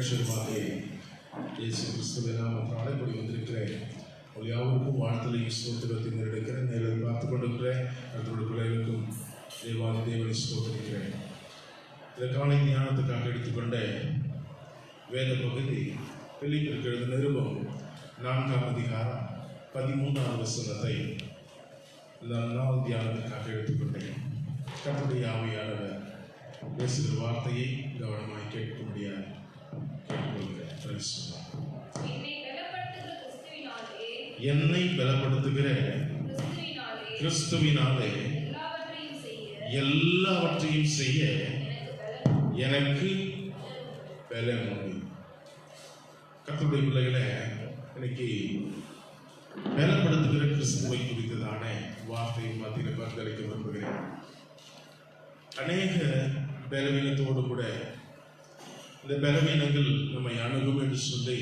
ரட்சகருமாகிய இயேசு கிறிஸ்துவின் நாமத்தினாலே கூடி வந்திருக்கிறேன். உங்கள் யாவருக்கும் வாழ்த்தலையும் ஸ்தோத்திரத்தையும் எடுக்கிறேன். நேரில் பார்த்து கொண்டிருக்கிறேன். அவர்களுடைய பிள்ளைகளுக்கும் தேவாதி தேவனை ஸ்தோத்திரிக்கிறேன். இதற்கான ஞானத்துக்காக எடுத்துக்கொண்ட வேத பகுதி பிலிப்பியருக்கு எழுதின நிருபம் 4ஆம் அதிகாரம் 13ஆம் வசனத்தை நான் தியானத்துக்காக எடுத்துக்கொண்டேன். கர்த்தருடைய ஆவியானவர் பேசுகிற வார்த்தையை கவனமாய் கேட்க முடியாது கேட்டுக்கொள்கிறேன். என்னை பலப்படுத்துகிற கிறிஸ்துவினாலே எல்லாவற்றையும் செய்ய எனக்கு பலன் உண்டு. கர்த்தருடைய பிள்ளைகளை, இன்னைக்கு பலப்படுத்துகிற கிறிஸ்துவை குறித்ததான வார்த்தை மத்தியில் பங்களிக்க விரும்புகிறேன். அநேக பலவீனத்தோடு கூட இந்த பலவீனங்கள் நம்மை அணுகும் என்று சொல்லி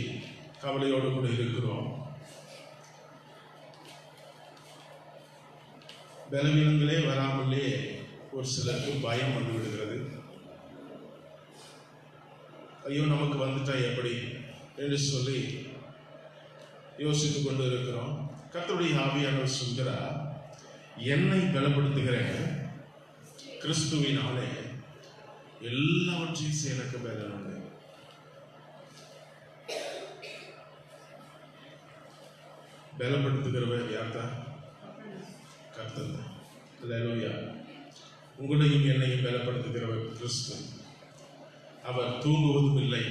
கவலையோடு கூட இருக்கிறோம். பலவீனங்களே வராமலே ஒரு சிலருக்கு பயம் வந்து விடுகிறது. ஐயோ, நமக்கு வந்துட்டா எப்படி என்று சொல்லி யோசித்துக் கொண்டு இருக்கிறோம். கர்த்தருடைய ஆவியானவர் சொல்கிறார், என்னை பலப்படுத்துகிற கிறிஸ்துவினாலே எல்லாவற்றையும் எனக்கு பலன் உண்டு. பலப்படுத்துகிறவர் யார்தான்? கர்த்தர். அல்லேலூயா. உங்களையும் என்னையும் பலப்படுத்துகிறவர் கிறிஸ்து. அவர் தூங்குவதும் இல்லை,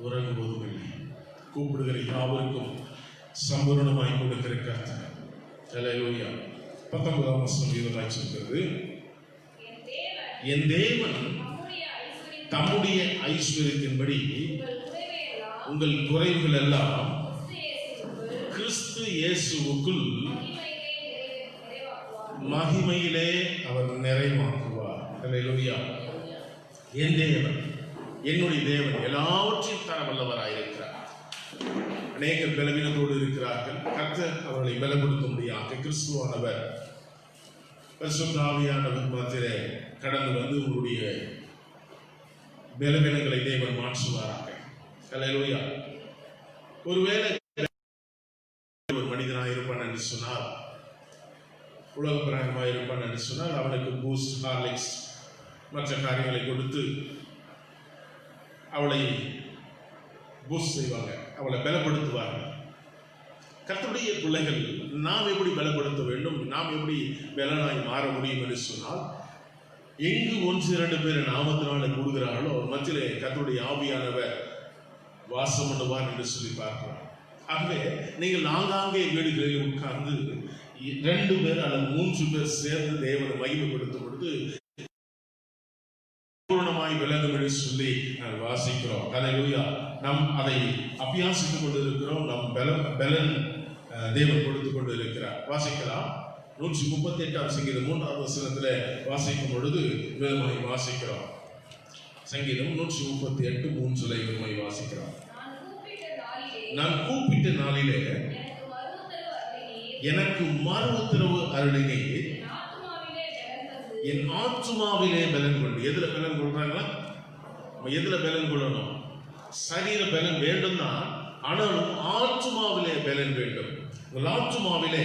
உறங்குவதும் இல்லை. கூப்பிடுகிற யாவருக்கும் சம்பூர்ணமாய் கொடுக்கிற கர்த்தர். அல்லேலூயா. 19ஆம் வசனம் இதுவாய் சொல்கிறது, என் தேவன் தம்முடைய ஐஸ்வரியத்தின்படி உங்கள் குறைவுகள் எல்லாம் கிறிஸ்து இயேசுவுக்குள் மகிமையிலே அவர் நிறைவாக்குவார். அல்லேலூயா. என் தேவன், என்னுடைய தேவன் எல்லாவற்றையும் தர வல்லவராயிருக்கிறார். அநேகர் பலவீனத்தோடு இருக்கிறார்கள். கர்த்தர் அவர்களை பலப்படுத்தும்படியாக கிறிஸ்துவானவர் பரிசுத்த ஆவியானவர் மாத்திரே கடந்து வந்து உங்களுடைய பலவீனங்களை தேவன் மாற்றுவாராக. அல்லேலூயா. ஒருவேளை ஒரு மனிதனாக இருப்பான் என்று சொன்னால், உலக பிரகாரமாக இருப்பான் என்று சொன்னால், அவனுக்கு பூஸ்ட், ஹார்லிக்ஸ் மற்ற காரியங்களை கொடுத்து அவளை பூஸ்ட் செய்வாங்க, அவளை பலப்படுத்துவார்கள். கர்த்தருடைய பிள்ளைகள் நாம் எப்படி பலப்படுத்த வேண்டும், நாம் எப்படி பலனாய் மாற முடியும் என்று சொன்னால், எங்கு 1-2 பேர் நாமத்தினால கூடுகிறார்களோ அவர் மத்தியிலே கர்த்தருடைய ஆவியானவர் வாசம் பண்ணுவார் என்று சொல்லி பார்க்கிறோம். ஆகவே நீங்கள் ஆங்காங்கே வீடுகளில் உட்கார்ந்து 2 பேர் அல்லது 3 பேர் சேர்ந்து தேவனை மகிமைப்படுத்தும் பொழுது பூர்ணமாய் விளங்கும் என்று சொல்லி நாம் வாசிக்கிறோம். அல்லேலூயா. நாம் அதை அபியாசித்துக் கொண்டிருக்கிறோம். நம் பலன் தேவன் கொடுத்துக் கொண்டு இருக்கிறார். வாசிக்கலாம். 138ஆம் சங்கீதம் 3ஆம் வசனத்தில் வாசிக்கும் பொழுது விதமாய் வாசிக்கிறோம். சங்கீதம் 138:3 விதமாய் வாசிக்கிறோம். நான் கூப்பிட்ட நாளிலே எனக்கு மறு உத்தரவு அருளினீர், என் ஆத்துமாவிலே பலன் கொண்டு. எதுல பலன் கொள்றாங்களா? எதுல பலன் கொள்ளணும்? சரீர பலன் வேண்டும் தான், ஆனாலும் ஆத்துமாவிலே பலன் வேண்டும். உங்கள் ஆத்துமாவிலே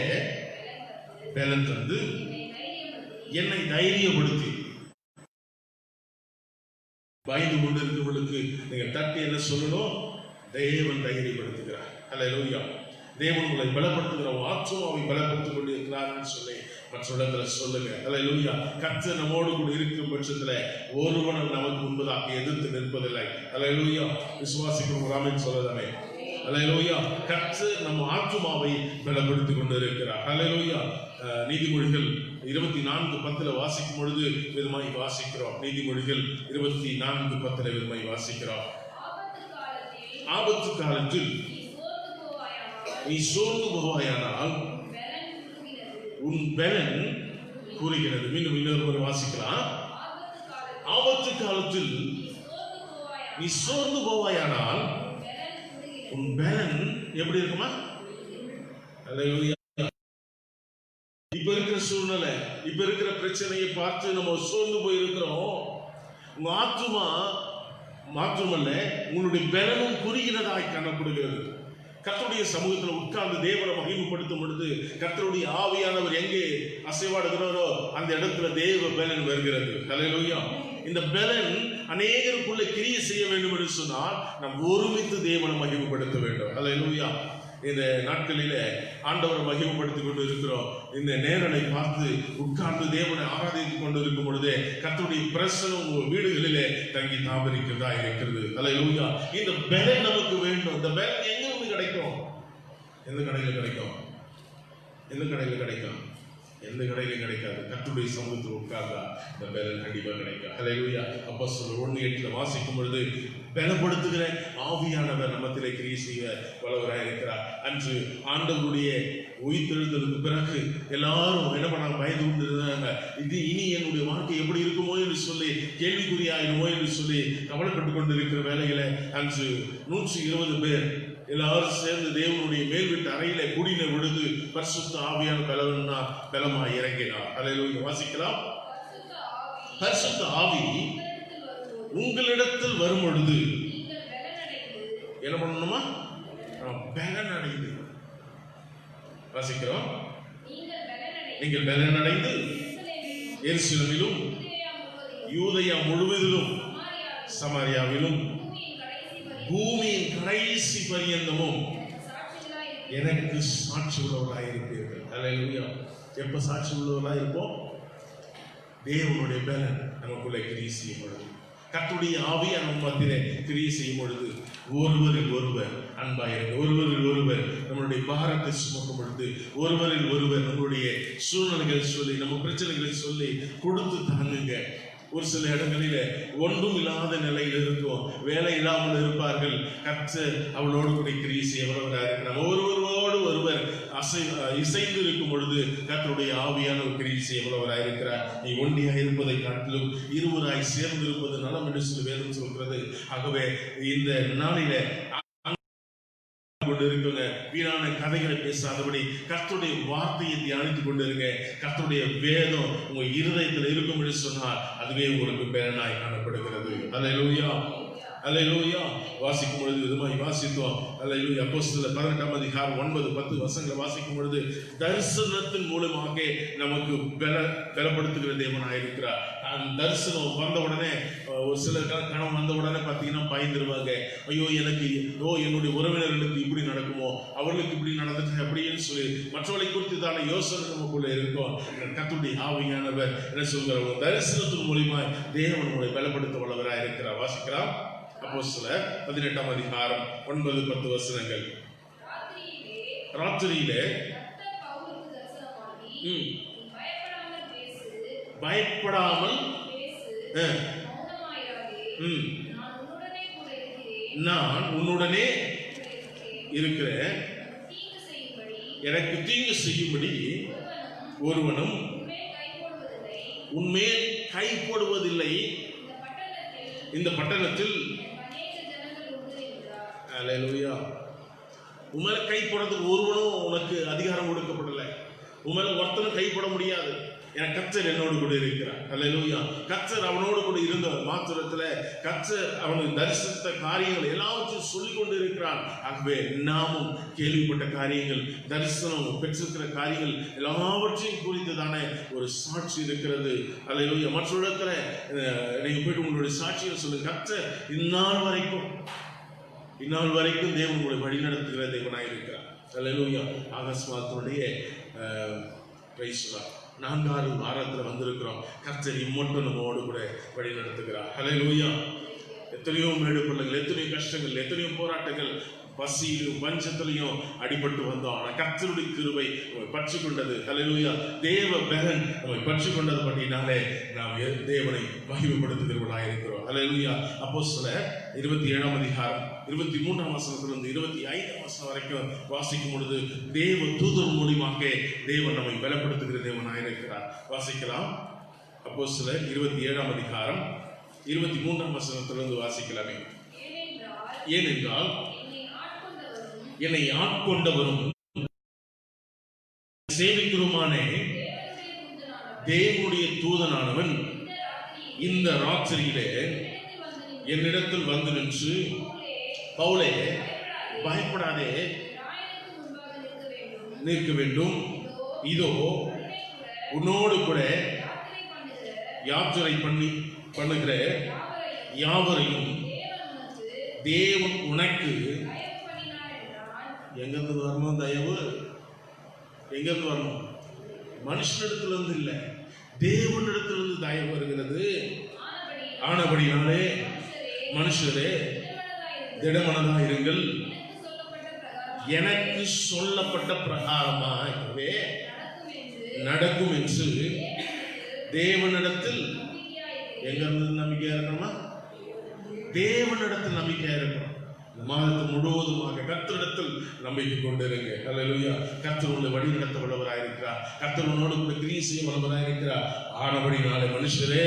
பலன் தந்து என்னை தைரியப்படுத்தி. பயந்து கொண்டு இருக்கிறவர்களுக்கு நீங்க தட்டி என்ன சொல்லணும்? தேவன் தைரியப்படுத்துகிறார். அல்லேலூயா. தேவன் உங்களை பலப்படுத்துகிற ஆத்துமாவை பலப்படுத்திக் கொண்டு இருக்கிறார் சொல்லி மற்ற இடத்துல சொல்லுங்க. அல்லேலூயா. கர்த்தர் நம்மோடு கூட இருக்கும் பட்சத்துல ஒருவனும் நமக்கு முன்பதாக எதிர்த்து நிற்பதில்லை. அல்லேலூயா. விசுவாசிக்கிறவங்க ஆமென் சொல்லதாமே. அல்லேலூயா. கர்த்தர் நம்ம ஆத்துமாவை பலப்படுத்திக் கொண்டு இருக்கிறார். அல்லேலூயா. நீதிமொழிகள் 24:10 வாசிக்கும் பொழுது விதமாய் வாசிக்கிறோம். நீதிமொழிகள் 24:10 விதமாய் வாசிக்கிறோம். ஆபத்து காலத்தில் நீ சோர்ந்து போவாயானால் உன் பலன் கூறுகிறது. மீண்டும் இன்னொரு முறை வாசிக்கலாம். ஆபத்து காலத்தில் நீ சோர்ந்து போவாயானால் உன் பலன் எப்படி இருக்குமா? அல்லேலூயா. இப்ப இருக்கிற சூழ்நிலை, இப்ப இருக்கிற பிரச்சனையை பார்த்து நம்ம சோர்ந்து போயிருக்கிறோம். உங்க ஆத்துமா மாற்றமல்ல உங்களுடைய பலனும் குறுகினதாய் காணப்படுகிறது. கர்த்தருடைய சமூகத்தில் உட்கார்ந்து தேவனை மகிமைப்படுத்தும் பொழுது கர்த்தருடைய ஆவியானவர் எங்கே அசைவாடுகிறாரோ அந்த இடத்துல தேவ பலன் வருகிறது. ஹல்லேலூயா. இந்த பலன் அநேகருக்குள்ள கிரியை செய்ய வேண்டும் என்று சொன்னால் நாம் ஒருமித்து தேவனை மகிமைப்படுத்த வேண்டும். ஹல்லேலூயா. இந்த நாட்களிலே ஆண்டவரை மகிமைப்படுத்திக் கொண்டு இருக்கிறோம். இந்த நேரலை பார்த்து உட்கார்ந்து தேவனை ஆராதித்துக் கொண்டு இருக்கும் பொழுதே கர்த்தருடைய பிரசன்னம் உங்கள் வீடுகளிலே தங்கி தாபரிக்கிறதா இருக்கிறது. ஹல்லேலூயா. இந்த பலன் நமக்கு வேண்டும். இந்த பலன் எங்க வந்து கிடைக்கும்? எந்த கடையில் கிடைக்கும்? எந்த கடையில் கிடைக்கும்? எந்த கடையிலும் கிடைக்காது. கர்த்தருடைய சமூகத்தில் உட்கார்ந்தா இந்த பலன் கண்டிப்பா கிடைக்கும். ஹல்லேலூயா. அப்போஸ்தலர் 1:8 வாசிக்கும் பொழுது பலப்படுத்துகிற ஆவியானவர் நம்மத்திலே கிரியை செய்ய வல்லவராய் இருக்கிறார். அன்று ஆண்டவருடைய உயிர்த்தெழுந்ததுக்கு பிறகு எல்லாரும் என்ன பண்ணாங்க? பயந்து கொண்டு இருந்தாங்க. இது இனி என்னுடைய வாழ்க்கை எப்படி இருக்குமோ என்று சொல்லி, கேள்விக்குறியாயிருமோ என்று சொல்லி கவலைப்பட்டு கொண்டு இருக்கிற வேலையில அன்று 120 பேர் எல்லாரும் சேர்ந்து தேவனுடைய மேல் வீட்டு அறையில கூடின பொழுது பரிசுத்த ஆவியான பலமாய் இறங்கினார். ஹல்லேலூயா. வாசிக்கலாம். பரிசுத்த ஆவி உங்களிடத்தில் வரும் பொழுது என்ன பண்ணணுமா? பலன் அடைந்து. வாசிக்கிறோம். நீங்கள் பலன் அடைந்து எருசலேமிலும் யூதேயா முழுவதிலும் சமாரியாவிலும் பூமியின் கடைசி பரியந்தமும் எனக்கு சாட்சி உள்ளவர்களாக இருப்பீர்கள். ஹல்லேலூயா. எப்ப சாட்சி உள்ளவர்களாக இருப்போம்? தேவனுடைய பலன் நமக்குள்ளே கிரியை செய்யும் பொழுது, கர்த்தருடைய ஆவியை நம்ம மத்தியிலே கிரியை செய்யும் பொழுது, ஒருவரில் ஒருவர் அன்பாயிருங்க, ஒருவரில் ஒருவர் நம்மளுடைய பாரத்தை சுமக்கும் பொழுது, ஒருவரில் ஒருவர் நம்மளுடைய சூழ்நிலைகள் சொல்லி, நம்ம பிரச்சனைகளை சொல்லி கொடுத்து தாங்குங்க. ஒரு சில இடங்களில ஒன்றும் இல்லாத நிலையில் இருக்கும், வேலை இல்லாமல் இருப்பார்கள். கர்த்தர் அவளோடு கூட கிரியை செய்ய வல்லவராக இருக்கிறார். ஒருவரோடு ஒருவர் இசைந்து இருக்கும் பொழுது கர்த்தருடைய ஆவியான ஒரு கிரியை செய்ய வல்லவராக இருக்கிறார். நீ ஒண்டியாக இருப்பதை காட்டிலும் இருவராய் சேர்ந்து இருப்பது நலம் என்று சொல்லி வேதம் சொல்கிறது. ஆகவே இந்த நாளில கொண்டிருக்குங்க, வீணான கதைகளை பேசாதபடி கர்த்தருடைய வார்த்தையை தியானித்துக் கொண்டிருங்க. கர்த்தருடைய வேதம் உங்க இருதயத்தில் இருக்கும் என்று சொன்னால் அதுவே உங்களுக்கு பலனாய் காணப்படுகிறது. ஹல்லேலூயா. ஹல்லேலூயா. வாசிக்கும் பொழுது விதமாய் வாசித்தோம். ஹல்லேலூயா. அப்போஸ்தலர் 18 அதிகாரம் 9-10 வசனங்களை வாசிக்கும் பொழுது தரிசனத்தின் மூலமாக நமக்கு பலப்படுத்துகிற தேவனாய் இருக்கிறார். தரிசனம் வந்த உடனே ஒரு சில கணவன் வந்த உடனே பார்த்தீங்கன்னா பயந்துருவாங்க. ஐயோ எனக்கு என்னுடைய உறவினர்களுக்கு இப்படி நடக்குமோ, அவர்களுக்கு இப்படி நடந்துட்டு அப்படின்னு சொல்லி மற்றவர்களை குறித்து தானே யோசனை நமக்குள்ள இருக்கும். கர்த்தருடைய ஆவியானவர் என்ன சொல்கிறார்? தரிசனத்தின் மூலமா தேவன் நம்மளை பலப்படுத்த வல்லவராக இருக்கிறார். வாசிக்கலாம். அப்போஸ்தலர் 18 அதிகாரம் 9-10 வசனங்கள். ராத்திரியிலே பயப்படாமல் நான் உன்னுடனே இருக்கிறேன், எனக்கு தீங்கு செய்யும்படி ஒருவனும் உன்மேல் கை போடுவதில்லை. இந்த பட்டணத்தில் ஹல்லேலூயா. உண்மையில கை போடுறதுக்கு ஒருவனும் உனக்கு அதிகாரம் கொடுக்கப்படல. உண்மையில ஒருத்தனும் கை போட முடியாது. என கர்த்தர் என்னோடு கூட இருக்கிறார். ஹல்லேலூயா. கர்த்தர் அவனோடு கூட இருந்த மாத்திரத்துல கர்த்தர் அவனுக்கு தரிசித்த காரியங்கள் எல்லாவற்றையும் சொல்லிக் கொண்டு இருக்கிறான். ஆகவே நாமும் கேள்விப்பட்ட காரியங்கள், தரிசனம் பெற்றிருக்கிற காரியங்கள் எல்லாவற்றையும் குறித்துதானே ஒரு சாட்சி இருக்கிறது. ஹல்லேலூயா. மற்ற இடத்துல நீங்க போயிட்டு உங்களுடைய சாட்சியை சொல்லுங்க. கர்த்தர் இந்நாள் வரைக்கும் தேவன் உங்களை வழி நடத்துகிற தேவனாய் இருக்கிறார். ஹல்லேலூயா. ஆகஸ்ட் மாதத்தினுடைய 4வது வாரத்தில் வந்திருக்கிறோம். கர்த்தர் இம்மட்டும் நம்மோடு கூட வழி நடத்துகிறார். ஹல்லேலூயா. எத்தனையோ மேடு பிள்ளைகள், எத்தனையோ கஷ்டங்கள், எத்தனையோ போராட்டங்கள், பசியிலும் பஞ்சத்திலையும் அடிபட்டு வந்தோம். ஆனால் கர்த்தருடைய கிருபை நம்மை பற்றி கொண்டது. ஹல்லேலூயா. தேவ பலன் நம்மை பற்றி கொண்டது பற்றினாலே நாம் தேவனை மகிமைப்படுத்துகிறவர்களாக இருக்கிறோம். ஹல்லேலூயா. அப்போஸ்தலர் 27 அதிகாரம் 23 வசனத்திலிருந்து 25 வசனம் வரைக்கும் வாசிக்கும் பொழுது தேவ தூதர் மூலமாக தேவன் நம்மை பலப்படுத்துகிற தேவனாக இருக்கிறார். வாசிக்கலாம். அப்போஸ்தலர் 27 அதிகாரம் 23 வசனத்திலிருந்து வாசிக்கலாமே. ஏனென்றால் என்னை ஆட்கொண்டவரும் சேவிக்கிறோமானே தேவனுடைய தூதனானவன் இந்த ராத்திரியிலே என்னிடத்தில் வந்து நின்று, பவுலே பயப்படாதே, நிற்க வேண்டும். இதோ உன்னோடு கூட யாத்திரை பண்ணுகிற யாவரையும் தேவன் உனக்கு எங்கிருந்து வரணும்? தயவு எங்கிருந்து வரணும்? மனுஷனிடத்திலிருந்து இல்லை, தேவனிடத்திலிருந்து தயவு வருகிறது. ஆனபடினாலே மனுஷரே திடமனதாக இருங்கள், எனக்கு சொல்லப்பட்ட பிரகாரமாகவே நடக்கும் என்று தேவனிடத்தில் எங்கிருந்து நம்பிக்கையா இருக்கணுமா? தேவனிடத்தில் நம்பிக்கையா இருக்கணும். இந்த மாதத்து முழுவதுமாக கர்த்தரிடத்தில் நம்பிக்கை கொண்டிருங்க. அல்லேலூயா. கர்த்தர் உங்களை வழி நடத்த வல்லவராயிருக்கிறார். கர்த்தர் உன்னோடு கூட கிரியை செய்ய வல்லவராயிருக்கிறார். ஆனபடினாலே மனுஷரே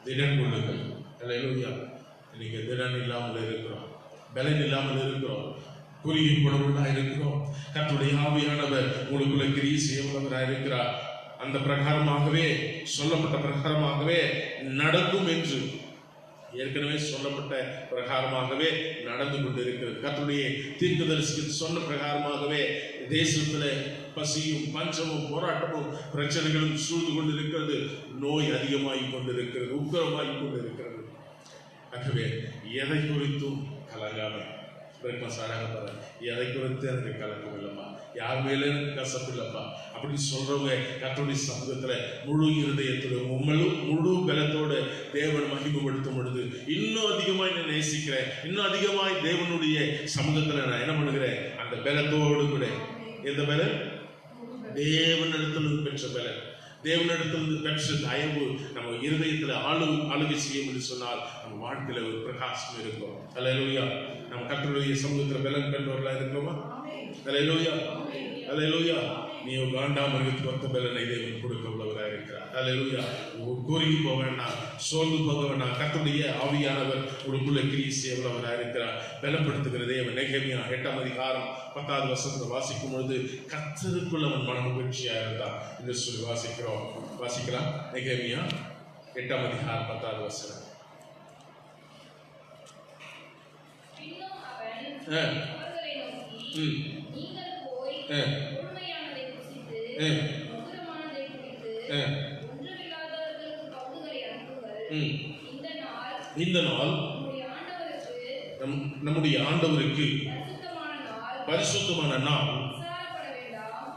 திடன் கொள்ளுங்கள். அல்லேலூயா. இன்னைக்கு திடன் இல்லாமல் இருக்கிறோம், பலன் இல்லாமல் இருக்கிறோம், குறுகிய குணமுள்ளா இருக்கிறோம். கர்த்தருடைய ஆவியானவர் உங்களுக்குள்ள கிரியை செய்ய வல்லவராயிருக்கிறார். அந்த பிரகாரமாகவே சொல்லப்பட்ட பிரகாரமாகவே நடக்கும் என்று ஏற்கனவே சொல்லப்பட்ட பிரகாரமாகவே நடந்து கொண்டிருக்கிறது. கர்த்தருடைய தீர்க்கதரிசிக்கு சொன்ன பிரகாரமாகவே தேசத்தில் பசியும் பஞ்சமும் போராட்டமும் பிரச்சனைகளும் சூழ்ந்து கொண்டிருக்கிறது. நோய் அதிகமாகி கொண்டிருக்கிறது, உக்கரமாகி கொண்டிருக்கிறது. ஆகவே எதை குறித்தும் கலங்காம எதை குறித்து எனக்கு கலக்கம் இல்லப்பா, யார் மேலே எனக்கு கசப்பு இல்லப்பா அப்படின்னு சொல்றவங்க கர்த்தருடைய சமூகத்துல முழு இருதயத்தோடு முழு பலத்தோடு தேவன் மகிமைப்படுத்தும் பொழுது இன்னும் அதிகமாய் நான் நேசிக்கிறேன், இன்னும் அதிகமாய் தேவனுடைய சமூகத்துல நான் என்ன பண்ணுகிறேன்? அந்த பலத்தோடு கூட. எந்த பலன்? தேவனிடத்திலிருந்து பெற்ற பலன், தேவனிடத்திலிருந்து பெற்ற தயவு நம்ம இருதயத்துல ஆளுகை செய்யும் என்று சொன்னால் நம்ம வாழ்க்கையில ஒரு பிரகாசம் இருக்கும். அல்லேலூயா. நம்ம கர்த்தருடைய சமூகத்துல பலன் பெற்றவர்களா இருக்கிறோமா? அல்லேலூயா. அல்லேலூயா. நீ காண்டாமிருகத்துக்கு ஒத்த பலனை தேவன் கொடுக்க உள்ளவராக இருக்கிறார். அல்லேலூயா. கோரிக்கை போக வேண்டாம், சோர்ந்து போக வேண்டாம். கர்த்தருடைய ஆவியானவர் உங்களுக்குள்ள கிரியை செய்ய உள்ளவராக இருக்கிறார். பலப்படுத்துகிற தேவன். நெகேமியா 8ஆம் அதிகாரம் 10வது வசனத்தை வாசிக்கும் பொழுது கர்த்தருக்குள்ள அவன் மன மகிழ்ச்சியா இருந்தான் என்று சொல்லி வாசிக்கிறோம். வாசிக்கலாம். நெகேமியா 8ஆம் அதிகாரம் 10வது வசனம். இந்த நாள் நம்முடைய ஆண்டவருக்கு பரிசுத்தமான நாள்,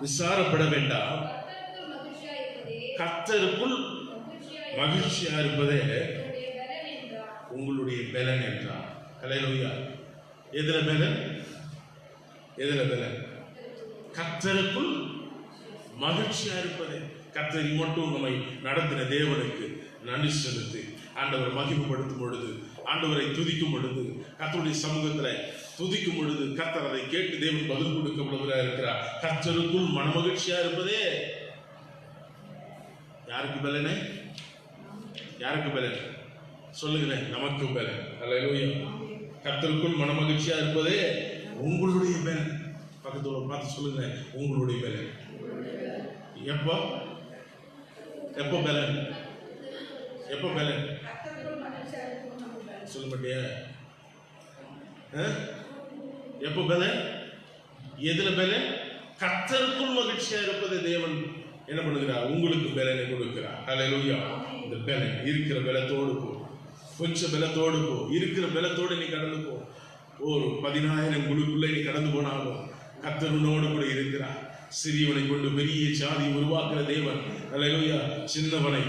விசாரப்பட வேண்டாம், கர்த்தருக்குள் மகிழ்ச்சியா இருப்பதே உங்களுடைய பலன் என்றார். அல்லேலூயா. எதுல பலன்? எதுல பலன்? கர்த்தருக்குள் மகிழ்ச்சியா இருப்பதே. கர்த்தரை மட்டும் நம்மை நடத்தின தேவனுக்கு நன்றி செலுத்தி ஆண்டவரை மகிமைப்படுத்தும் பொழுது, ஆண்டவரை துதிக்கும் பொழுது, கர்த்தருடைய சமூகத்துல துதிக்கும் பொழுது கர்த்தர் அதை கேட்டு தேவன் பதில் கொடுக்க உள்ளவராக இருக்கிறார். கர்த்தருக்குள் மனமகிழ்ச்சியா இருப்பதே யாருக்கு பலனே? யாருக்கு பலன்? சொல்லுகிறேன், நமக்கு பலன். அல்லேலூயா. கர்த்தருக்குள் மனமகிழ்ச்சியா இருப்பதே உங்களுடைய பலன். பக்கத்துல பார்த்து சொல்லுங்க, உங்களுடைய பலன். எப்போ எப்போ பலன்? எப்போ பலன்? சொல்ல மாட்டியா? எப்போ பலன்? எதுல பலன்? கர்த்தருக்குள் மகிழ்ச்சியா இருப்பது தேவன் என்ன பண்ணுகிறார்? உங்களுக்கு பலனை கொடுக்கிறார். அல்லேலூயா. இந்த பலன் இருக்கிற பலத்தோடு போ, கொஞ்சம் பலத்தோடு போ, இருக்கிற பலத்தோடு நீ கடந்து போ. ஒரு 10,000 குழுக்குள்ளே நீ கடந்து போனாலும் கர்த்தரோடு கூட இருக்கிறார். சிறியவனை கொண்டு பெரிய சாதி உருவாக்குற தேவன். அல்லேலூயா. சின்னவனை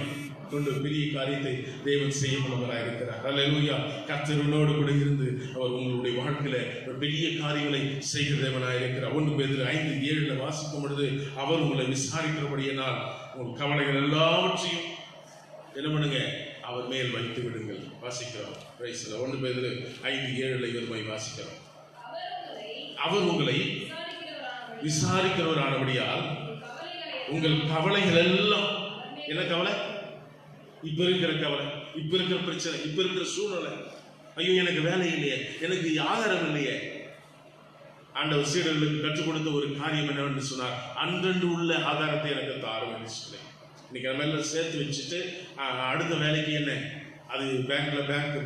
கொண்டு பெரிய காரியத்தை தேவன் செய்ய உள்ளவராக இருக்கிறார். அல்லேலூயா. கர்த்தரோடு கூட இருந்து அவர் உங்களுடைய வாழ்க்கையில ஒரு பெரிய காரியங்களை செய்கிற தேவனாக இருக்கிறார். 1 பேதுரு 5:7 வாசிக்கும் பொழுது அவர் உங்களை விசாரிக்கிறபடியினால் உங்கள் கவலைகள் எல்லாவற்றையும் என்ன பண்ணுங்க? அவர் மேல் வைத்து விடுங்கள். வாசிக்கிறோம். 1 பேதுரு 5:7 இவர் வாசிக்கிறோம். அவர் உங்களை விசாரிக்கிறவரானபடியால் உங்கள் கவலைகள் எல்லாம், என்ன கவலை? இப்ப இருக்கிற கவலை, இப்ப இருக்கிற பிரச்சனை, இப்ப இருக்கிற சூழ்நிலை, ஐயோ எனக்கு வேலை இல்லையே, எனக்கு ஆதாரம் இல்லையே. ஆண்டவர் சீடர்களுக்கு கற்றுக் கொடுத்த ஒரு காரியம் என்னவென்று சொன்னார், அன்றன்று உள்ள ஆதாரத்தை எனக்கு தாரும் என்று சொன்னேன். இன்னைக்கு நம்ம எல்லாம் சேர்த்து வச்சுட்டு அடுத்த வேலைக்கு என்ன அது பேங்க்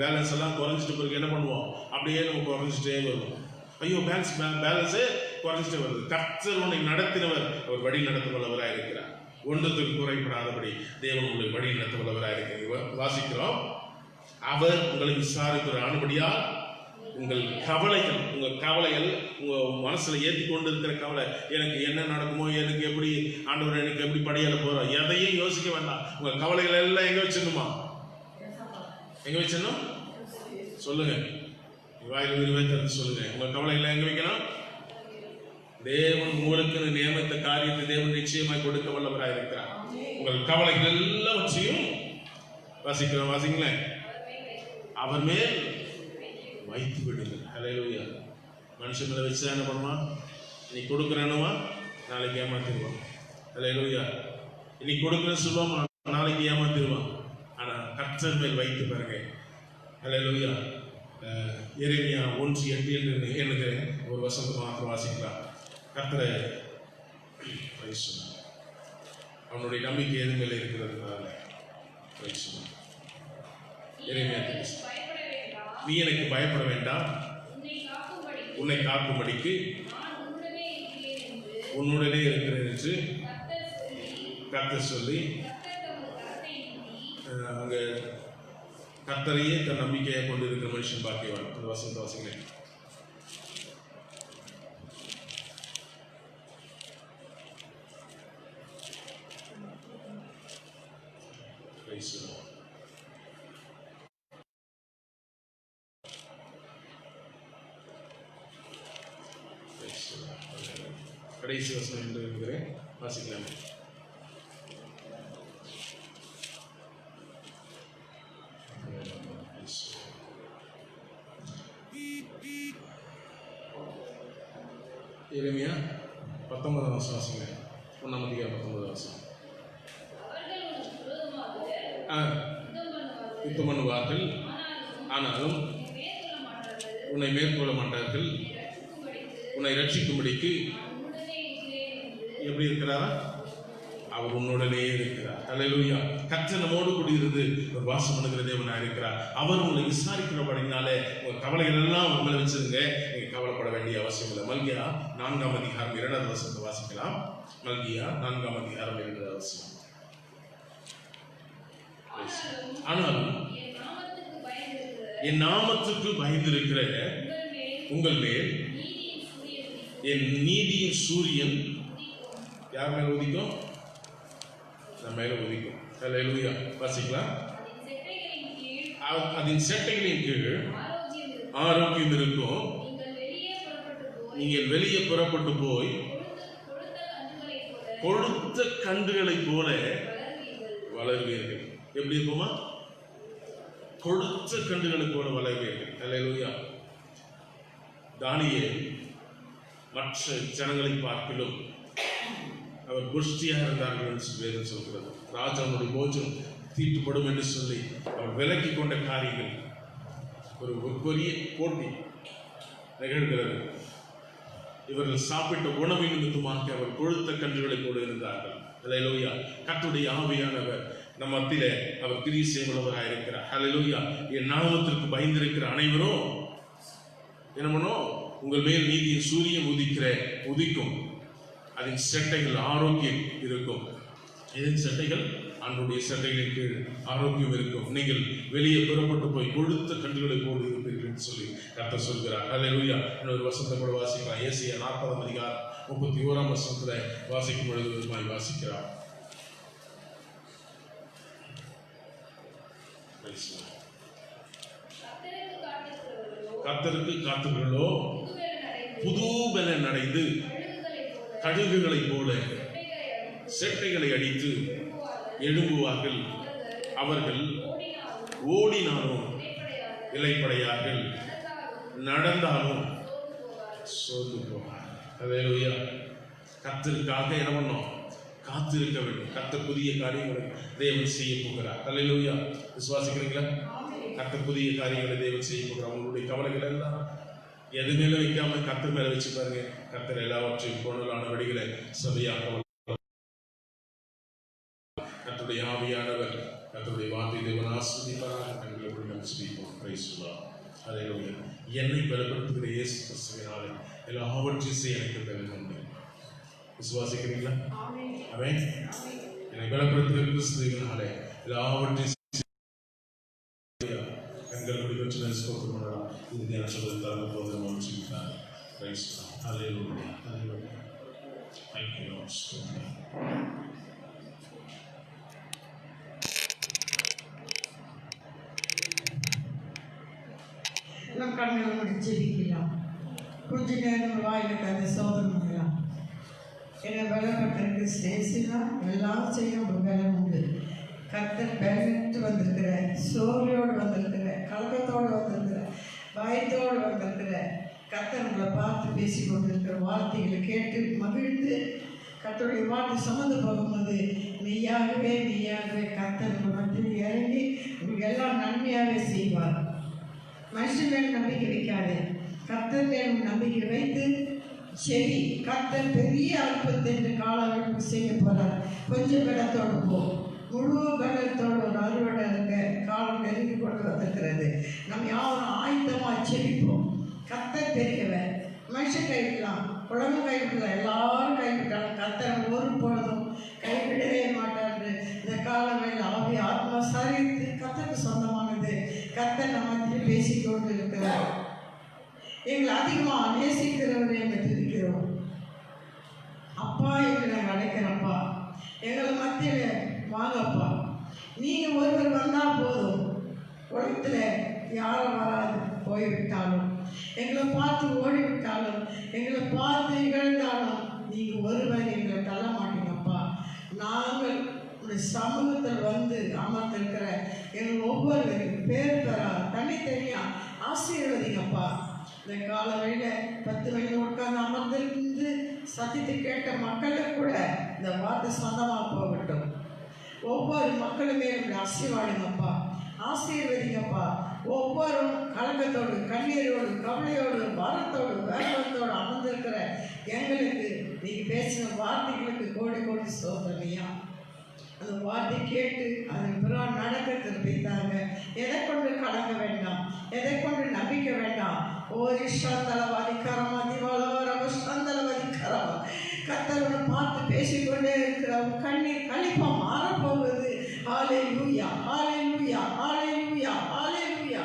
பேலன்ஸ் எல்லாம் குறைஞ்சிட்டு பிறகு என்ன பண்ணுவோம், அப்படியே நம்ம குறைஞ்சிட்டே வருவோம். ஐயோ பேலன்ஸே குறைஞ்சிட்டே வருது. கர்த்தர் உன்னை நடத்தினவர், அவர் வழி நடத்த வல்லவராக இருக்கிறார். ஒன்றத்துக்கு குறைப்படாதபடி தேவன் உங்களை வழி நடத்த வல்லவராக இருக்கிறார். வாசிக்கிறோம், அவர் உங்களை விசாரிக்கிற ஆனபடியால் உங்கள் கவலைகள் உங்க மனசுல ஏற்றி கொண்டு இருக்கிற கவலை, எனக்கு என்ன நடக்குமோ, எனக்கு எப்படி ஆண்டவர் எனக்கு எப்படி படியல போறோம், எதையும் யோசிக்க வேண்டாம். உங்க கவலைகள் எல்லாம் எங்க வச்சிடணுமா? எங்க வச்சிடணும் சொல்லுங்க, வாயில் விரிவாக சொல்லுங்க. உங்க கவலைகளை எங்க வைக்கணும்? தேவன் உங்களுக்கு நியமித்த காரியத்தை தேவன் நிச்சயமாய் கொடுக்க வல்லவராக இருக்கிறார். உங்கள் கவலைகள் எல்லாவற்றையும் வாசிங்களேன், அவர் மேல் வைத்து விடுங்கள். ஹல்லேலூயா. மனுஷன் மேல வச்சு என்ன பண்ணுவான்? இன்னைக்கு கொடுக்குறேன்னுவா, நாளைக்கு ஏமாத்திடுவான். ஹல்லேலூயா. இன்னைக்கு கொடுக்குறேன்னு சொல்லுவான், நாளைக்கு ஏமாத்திடுவான். ஆனா கர்த்தர் மேல் வைத்து பாருங்க. ஹல்லேலூயா. எரேமியா 1:8 என்று ஒரு வசனத்தை மாத்திரம் வாசிக்கலாம். கர்த்தரை அவனுடைய நம்பிக்கை எது மேல இருக்கிறதுனால எரேமியா, நீ எனக்கு பயப்பட வேண்டாம், உன்னை காக்கும்படிக்கு உன்னுடனே இருக்கிறேன் என்று கர்த்தர் சொல்லி அங்க கர்த்தரையே தன் நம்பிக்கையை கொண்டு இருக்கிற மனுஷன் பாக்கியவான். அந்த வசனத்தை வாசிங்களேன். கடைசி வசனம் என்று இருக்கிறேன், வாசிக்கலாமே. எரேமியா 19 வாசிங்க. 1:19 வசனம். யுத்தம் பண்ணுவார்கள், ஆனாலும் உன்னை மேற்கொள்ள மாட்டார்கள், உன்னை ரட்சிக்கும்படிக்கு எப்படி இருக்கிறாரா? அவர் உன்னுடனே இருக்கிறார். ஹல்லேலூயா. கர்த்தர் நம்மோடு கூடியிருந்து ஒரு வாசம் பண்ணுகிற தேவனாக இருக்கிறார். அவர் உங்களை விசாரிக்கிறபடினாலே உங்க கவலைகள் எல்லாம் உங்களை வச்சிருங்க, நீங்க கவலைப்பட வேண்டிய அவசியம் இல்லை. மல்கியா 4:2 வசனத்தை வாசிக்கலாம். மல்கியா 4:2 வசனம். ஆனாலும் என் நாமத்துக்கு பயந்திருக்கிற உங்கள் மேல் என் நீதியின் சூரியன் யார் மேல உதிக்கும்? நம்ம மேல உதிக்கும். ஹல்லேலூயா. வாசிக்கலாம். அதன் செட்டைகளின் கீழ் ஆரோக்கியம் இருக்கும். நீங்கள் வெளியே புறப்பட்டு போய் கொழுத்த கன்றுகளை போல வளருவீர்கள். எப்படி இருக்குமா? கொழுத்த கன்றுகளை போல வளருவீர்கள். ஹல்லேலூயா. தானியேல் மற்ற ஜனங்களை பார்க்கிலும் அவர் புஷ்டியாக இருந்தார்கள் என்று வேதம் சொல்கிறது. ராஜாவுடைய போஜனம் தீட்டுப்படும் என்று சொல்லி அவர் விலக்கி கொண்ட காரியங்கள் ஒரு பெரிய போட்டி நிகழ்கிறது. இவர்கள் சாப்பிட்ட உணவின் நிமித்தமாக அவர் கொழுத்த கன்றுகளை போல இருந்தார்கள். ஹல்லேலூயா. கர்த்தருடைய ஆவியானவர் நம் மத்தியிலே அவர் கிரியை செய்வதவராக இருக்கிறார். ஹல்லேலூயா. என் நாமத்திற்கு பயந்திருக்கிற அனைவரும் என்ன பண்ணும்? உங்கள் மேல் நீதியின் சூரியன் உதிக்கும். அதன் செட்டைகள் ஆரோக்கியம் இருக்கும். இதன் செட்டைகள் ஆண்டவருடைய செட்டைகளின் கீழ் ஆரோக்கியம் இருக்கும். நீங்கள் வெளியே புறப்பட்டு போய் கொழுத்த கன்றுகளை போல் இருப்பீர்கள் என்று சொல்லி கர்த்தர் சொல்கிறார். ஹல்லேலூயா. இன்னொரு வசனத்தை கூட வாசிக்கலாம். ஏசாயா 40:31 வசனத்துல வாசிக்கும் பொழுது விதமாய் வாசிக்கிறார். கர்த்தருக்கு காத்துகிறோ புது பலன் அடைந்து கழுகுகளை போல செட்டைகளை அடித்து எழும்புவார்கள். அவர்கள் ஓடினாலும் இலைப்படையார்கள், நடந்தாலும் சோர்ந்து போவார்கள். ஹல்லேலூயா. கர்த்தருக்காக என்ன பண்ணோம்? காத்திருக்க வேண்டும். கர்த்தர் புதிய காரியங்களை தேவன் செய்ய போகிறார். ஹல்லேலூயா. விசுவாசிக்கிறீங்களா? கர்த்தர் புதிய காரியங்களை தேவன் செய்ய போகிறார். உங்களுடைய கவலைகள் எல்லாம் எது மேல வைக்காம கர்த்தர் மேல வச்சு பாருங்க. கர்த்தர் எல்லாவற்றையும் பொருளான வழிகளை சபையாக கர்த்தருடைய ஆவியானவர் கர்த்தருடைய வார்த்தை தேவன் ஆசீர்வதிப்பாராக. கண்களை மூடி நாம் ஜெபிப்போம். Praise the lord. ஹல்லேலூயா. என்னை பலப்படுத்துகிற இயேசு கிறிஸ்துவினாலே எல்லாவற்றையும் செய்ய எனக்கு பலன் உண்டு. விசுவாசிக்கிறீங்களா? ஆமென். என்னை பலப்படுத்துகிற கிறிஸ்துவினாலே எல்லாவற்றையும் கண்கள் மூடி வச்சு ஸ்தோத்திரம் பண்ணலாம். இது நான் சொல்றது தரங்க போது நம்ம ஜெபிக்கலாம். Price the lord. Hallelujah. Hallelujah. Thank you, Lord. எல்லாம் கண்களை மூடி ஜெபிக்கலாம். கொஞ்ச நேரம் வாயில் கதை சோதனை பண்ணலாம். என்னை பலப்பட்டிருக்கு ஸ்டேஷனா எல்லாம் செய்ய ஒரு பலம் உண்டு. கர்த்தர் பலனிட்டு வந்திருக்கிற, சோர்வையோடு வந்திருக்கிற, கலக்கத்தோடு வந்திருக்கிற, பயத்தோடு வந்திருக்கிற கர்த்தர் உங்களை பார்த்து பேசி கொண்டிருக்கிற வார்த்தைகளை கேட்டு மகிழ்ந்து கர்த்தருடைய வார்த்தை சுமந்து போகும்போது மெய்யாகவே கர்த்தர் மத்தியில் இறங்கி உங்களுக்கு எல்லாம் நன்மையாகவே செய்வார். மனுஷன் மேல் நம்பிக்கை வைக்காது, கர்த்தர் மேல் நம்பிக்கை வைத்து சரி கர்த்தர் பெரிய அற்புதத்தை என்று காலம் செய்ய போகிறார். கொஞ்சம் பலத்தோடு போ, முழு பலத்தோடு ஒரு அறுவடை இருக்க காலம் நெருங்கி கொண்டு வந்திருக்கிறது. நம்ம யாரும் ஆயத்தமாக செபிப்போம். கர்த்தர் பெரியவர். மனுஷன் கைவிடலாம், உலகம் கைவிடலாம், எல்லாரும் கைவிட்டாலும் கர்த்தர் ஒரு பொழுதும் கைவிடவே மாட்டார். இந்த காலங்களில் ஆவி ஆத்மா சரித்து கர்த்தருக்கு சொந்தமானது. கர்த்தர் நம்ம பேசிக்கொண்டு இருக்கிறார். எங்களை அதிகமாக நேசிக்கிறவரை எங்களை துதிக்கிறோம். அப்பா என்று நாங்கள் அழைக்கிறப்பா, எங்களை மத்தியில் வாங்கப்பா. நீங்கள் ஒருவர் வந்தால் போதும், உலகத்தில் யாரும் வராது. போய்விட்டாலும் எங்களை பார்த்து ஓடிவிட்டாலும் எங்களை பார்த்து இகழ்ந்தாலும் நீங்கள் ஒருவர் எங்களை தள்ள மாட்டீங்கப்பா. நாங்கள் உடைய சமூகத்தில் வந்து அமர்ந்திருக்கிற எங்கள் ஒவ்வொருவரையும் பேர் பெறா தனித்தனியாக ஆசீர்வதிங்கப்பா. இந்த கால வேளையில் 10 மணி உட்கார்ந்து அமர்ந்திருந்து சத்தியத்தை கேட்ட மக்களுக்கு கூட இந்த வார்த்தை சொந்தமாக போகட்டும். ஒவ்வொரு மக்களுமே ஆசீர்வாடுங்கப்பா, ஆசீர்வதிங்கப்பா. ஒவ்வொரு கலக்கத்தோடு, கண்ணீரோடு, கவலையோடு, பாரத்தோடு, வேகத்தோடு அமர்ந்திருக்கிற எங்களுக்கு நீங்கள் பேசின வார்த்தைகளுக்கு கோடி கோடி சோதனையா. அந்த வார்த்தை கேட்டு அதன் பிறகு நடக்க திருப்பித்தாங்க. எதை கொண்டு கலங்க வேண்டாம், எதை கொண்டு நம்பிக்கை வேண்டாம். ஒரு சந்தளவாதிக்காரமா திவாலவரவ சந்தளவாதிக்காரமா கர்த்தரோடு பார்த்து பேசிக்கொண்டே இருக்கிற கண்ணீர் கழிப்பா மாறப்போகுது. ஹல்லேலூயா, ஹல்லேலூயா, ஹல்லேலூயா, ஹல்லேலூயா.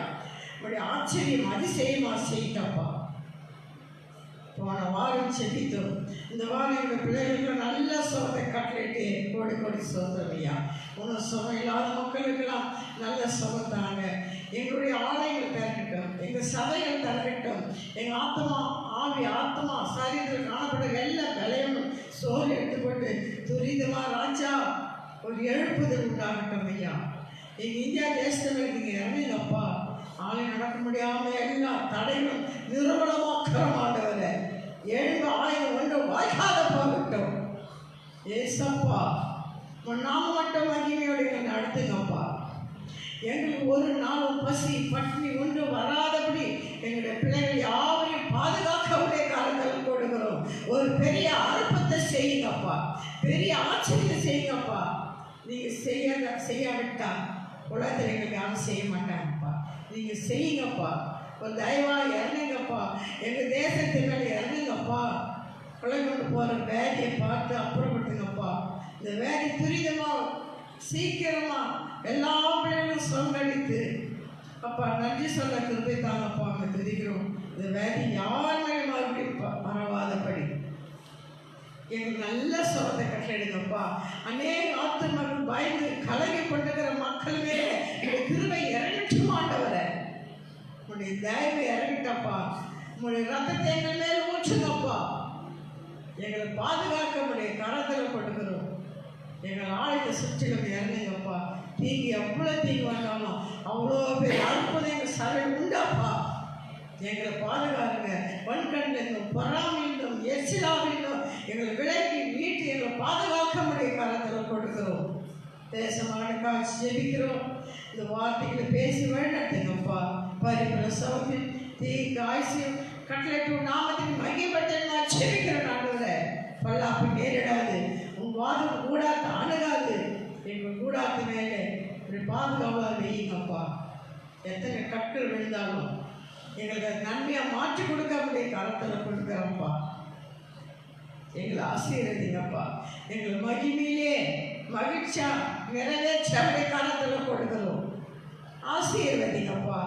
உடைய ஆச்சரியம் அதிசயமா செய்தப்பா. போன வாரம் செபித்தோம். இந்த வாரம் எங்கள் பிள்ளைகளுக்கு நல்ல சுகத்தை கட்டளிட்டு கோடி கோடி சோதனையா. ஒன்றும் சுகம் இல்லாத மக்களுக்கெல்லாம் நல்ல சுகத்தாங்க. எங்களுடைய ஆலயங்கள் திறக்கட்டும், எங்கள் சபைகள் திறக்கட்டும். எங்கள் ஆத்மா ஆவி ஆத்மா சரீரத்தில் காணப்படும் எல்லா விலையும் சோறு எடுத்துக்கொண்டு துரிதமாக ராஜா ஒரு எழுப்புதல் உண்டாகட்டும் ஐயா. எங்கள் இந்தியா தேசத்தில் நீங்கள் இறங்குங்கப்பா. ஆலயம் நடக்க முடியாமல் எல்லா தடைகளும் நிறுவனமாக்கிறமாட்டவரை எழுந்து ஆலயம் ஒன்று வாய்க்காத போகட்டும். ஏசப்பா நாம மட்டும் மகிமையோடு எங்களை நடத்துங்கப்பா. எங்களுக்கு ஒரு நாளும் பசி பட்டினி ஒன்று வராதபடி எங்களுடைய பிள்ளைகள் யாவரையும் பாதுகாக்கவுடைய காலங்கள் கொடுக்கிறோம். ஒரு பெரிய அற்புதத்தை செய்யுங்கப்பா, பெரிய ஆச்சரியத்தை செய்யுங்கப்பா. நீங்கள் செய்யாவிட்டா உலகத்தில் எங்களுக்கு யாரும் செய்ய மாட்டாங்கப்பா. நீங்கள் செய்யுங்கப்பா. ஒரு தயவாக இறங்குங்கப்பா. எங்கள் தேசத்தின் மேலே இறங்குங்கப்பா. கொலை கொண்டு போகிற வேதியை பார்த்து அப்புறப்படுத்துங்கப்பா. இந்த வேதி துரிதமாக சீக்கிரமாக எல்லா பிள்ளைகளும் சொந்தடித்து அப்பா நன்றி சொல்ல கிருபை தாங்கப்பா. அங்கே துதிக்கிறோம். இந்த வேதி யார் மேலே மறுபடியும் பரவாதபடி எங்களுக்கு நல்ல சுகத்தை கட்டளையிடுங்கப்பா. அநேக ஆத்துமக்கள் பயந்து கலங்கி கொண்டிருக்கிற மக்கள் மேலே எங்கள் கிருபை இறங்கட்டும் ஆண்டவரை. உங்களுடைய தயவை இறங்கிட்டப்பா. உங்களுடைய ரத்தத்தை எங்கள் மேல் ஊற்றுங்கப்பா. எங்களை பாதுகாக்க முடிய கரத்தில் கொடுக்கிறோம். எங்கள் ஆலயத்தை சுற்றிலும் இறங்குங்கப்பா. தீங்கு எவ்வளோ தீங்கு வந்தாலும் அவ்வளோ பேர் அற்புதம் எங்கள் சரை உண்டாப்பா. எங்களை பாதுகாருங்க. வன்கண்ணிலும் பொறாமையிலும் எச்சிலாவிலும் எங்களை விலக்கி வீட்டு எங்களை பாதுகாக்க முடிய காலத்தில் கொடுக்கிறோம். தேசமானுக்காக ஜெபிக்கிறோம். இந்த வார்த்தைகளை பேசி வழிநடத்துங்கப்பா. பரிபிரசவத்தில் தீங்கு ஆயுசியம் கட்டளைட்டு நாமத்தின் மகிழ்பட்டை நான் ஜெபிக்கிறேன். ஆண்டவரை பல்லாப்பு நேரிடாது, உன் வாதம் கூடாது அணுகாது. எங்கள் கூட பாதுகாவலாக வையுங்கப்பா. எத்தனை கற்கள் விழுந்தாலும் எங்களுக்கு நன்மையை மாற்றி கொடுக்க முடிய கரத்தில் கொடுக்குறோம்ப்பா. எங்களை ஆசீர்வதிங்கப்பா. எங்கள் மகிமையிலே மகிழ்ச்சியா நிறைவேற்ற அப்படியே கரத்தில் கொடுக்கிறோம். ஆசீர்வதிங்கப்பா.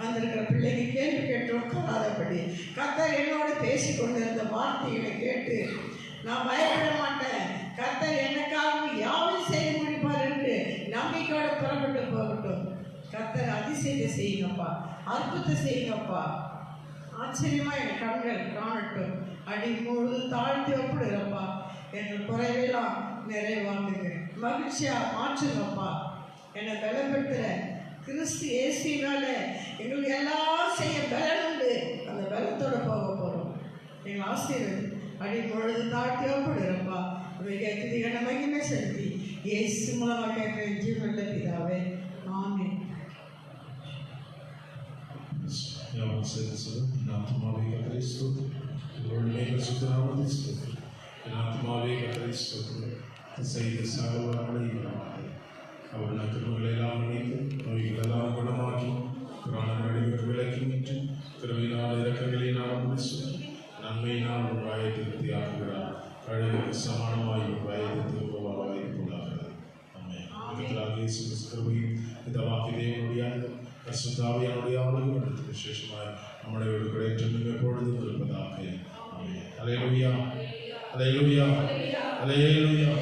வந்திருக்கிற பிள்ளைங்க கேள்வி கேட்டு உட்காராதபடி கர்த்தர் என்னோடு பேசி கொண்டிருந்த வார்த்தைகளை கேட்டு நான் பயப்பட மாட்டேன், கர்த்தர் எனக்காக யாவும் செய்து முடிப்பார் என்று நம்பிக்கையோடு புறப்பட்டு போகட்டும். கர்த்தர் அதிசயத்தை செய்யுங்கப்பா, அற்புதத்தை செய்யுங்கப்பா. ஆச்சரியமா என் கண்கள் காணட்டும். அடி முழு தாழ்த்தி ஒப்பிடுறப்பா. எங்கள் குறைவெல்லாம் நிறைவாங்குங்க, மகிழ்ச்சியா மாற்றுங்கப்பா. என்னை பலப்படுத்துகிற கிறிஸ்து இயேசுவினால எங்களுக்கு எல்லாம் செய்ய பலன் உண்டு. அந்த பலத்தோடு போக போகிறோம். எங்கள் ஆசீர்வதி அடி முழுது தாழ்த்தி ஒப்பிடுறப்பா. துதிகன மகிமை செலுத்தி இயேசு மூலமாக கேட்கிற ஜீவனுள்ள பிதாவே, ஆமென். ஆத்மாவே கர்த்தரை ஸ்தோத்திரம். சுத்தராமத்தை ஸ்தோத்திரம். என் ஆத்மாவே கர்த்தரை ஸ்தோத்திரம். செய்த சகலவரங்களையும் அவர் நற்கிருபைகளை எல்லாம் மன்னித்து நோய்களெல்லாம் குணமாக்கி புராணம் நடிவுக்கு விலக்கி நின்று திருவினால் இறக்கங்களினால் முடிச்சு நன்மையினால் ஒரு வாயை திருப்தியாக்குகிறார். கழுகுக்கு சமானமாய் ஒரு வாயை திருப்பவாக வைத்துள்ளார்கள். கிருபையும் பிதாவாகிய தேவனுடைய பரிசுத்தாவியானுடைய ஆளுகை விசேஷமாய் நம்முடைய விடுதலை எப்பொழுதும் இருப்பதாக. ஆமென். அல்லேலூயா, அல்லேலூயா, அல்லேலூயா.